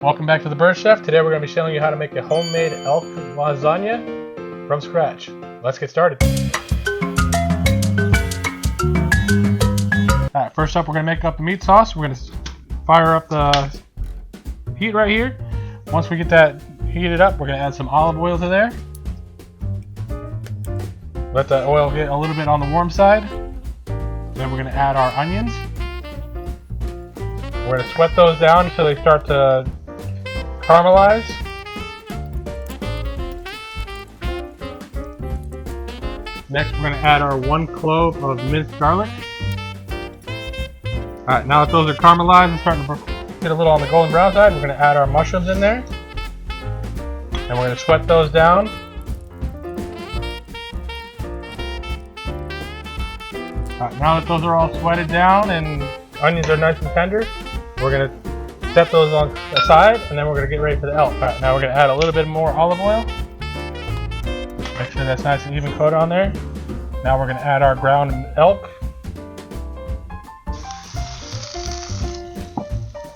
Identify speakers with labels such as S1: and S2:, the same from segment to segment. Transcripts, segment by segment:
S1: Welcome back to the Bird Chef. Today we're going to be showing you how to make a homemade elk lasagna from scratch. Let's get started. Alright, first up we're going to make up the meat sauce. We're going to fire up the heat right here. Once we get that heated up, we're going to add some olive oil to there. Let that oil get a little bit on the warm side. Then we're going to add our onions. We're going to sweat those down until they start to caramelize. Next we're going to add our 1 clove of minced garlic. Alright, now that those are caramelized and starting to get a little on the golden brown side, we're going to add our mushrooms in there. And we're going to sweat those down. Alright, now that those are all sweated down and onions are nice and tender, we're going to set those on aside, and then we're going to get ready for the elk. Alright, now we're going to add a little bit more olive oil. Make sure that's nice and even coated on there. Now we're going to add our ground elk.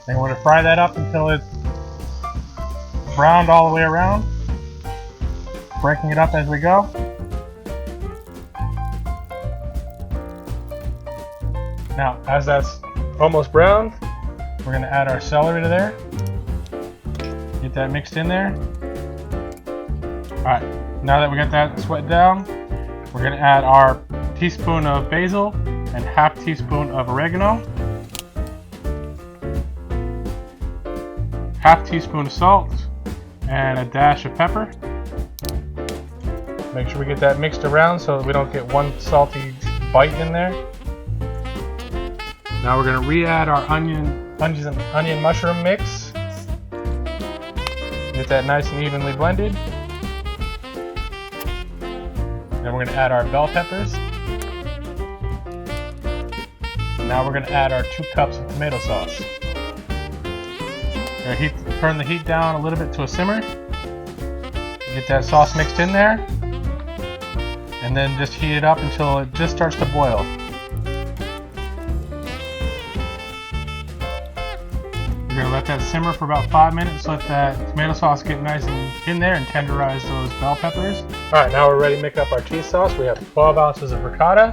S1: And we're going to fry that up until it's browned all the way around. Breaking it up as we go. Now, as that's almost brown, we're going to add our celery to there. Get that mixed in there. Alright, now that we got that sweat down, we're going to add our teaspoon of basil and half teaspoon of oregano. Half teaspoon of salt and a dash of pepper. Make sure we get that mixed around so that we don't get one salty bite in there. Now we're going to re-add our onion mushroom mix. Get that nice and evenly blended. Then we're going to add our bell peppers. Now we're going to add our 2 cups of tomato sauce. We're going to turn the heat down a little bit to a simmer. Get that sauce mixed in there. And then just heat it up until it just starts to boil. We're going to let that simmer for about 5 minutes, let that tomato sauce get nice and in there and tenderize those bell peppers. Alright, now we're ready to make up our cheese sauce. We have 12 ounces of ricotta,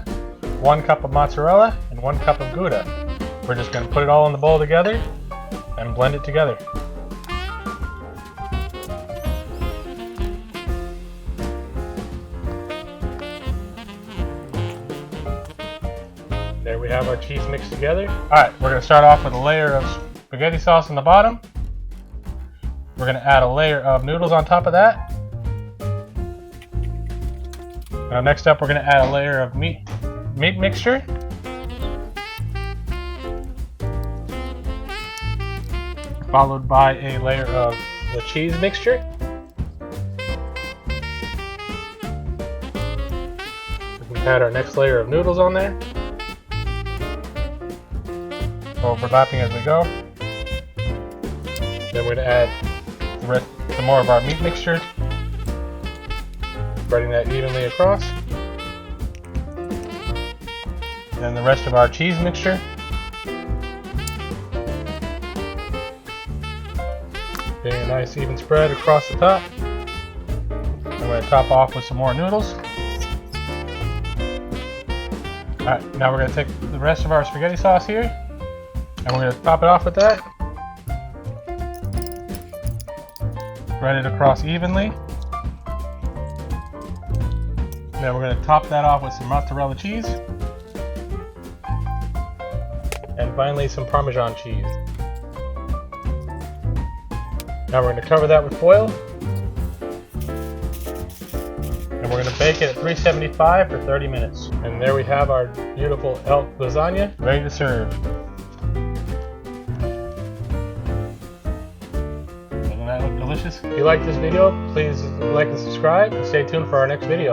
S1: 1 cup of mozzarella, and 1 cup of Gouda. We're just going to put it all in the bowl together and blend it together. There we have our cheese mixed together. Alright, we're going to start off with a layer of spaghetti sauce on the bottom. We're going to add a layer of noodles on top of that. Now next up we're going to add a layer of meat mixture. Followed by a layer of the cheese mixture. We can add our next layer of noodles on there. Overlapping as we go. Then we're going to add some more of our meat mixture, spreading that evenly across. Then the rest of our cheese mixture. Getting a nice even spread across the top. I'm going to top off with some more noodles. Alright, now we're going to take the rest of our spaghetti sauce here, and we're going to top it off with that. Spread it across evenly. Then we're going to top that off with some mozzarella cheese. And finally some Parmesan cheese. Now we're going to cover that with foil. And we're going to bake it at 375 for 30 minutes. And there we have our beautiful elk lasagna ready to serve. Doesn't that look delicious? If you like this video, please like and subscribe, and stay tuned for our next video.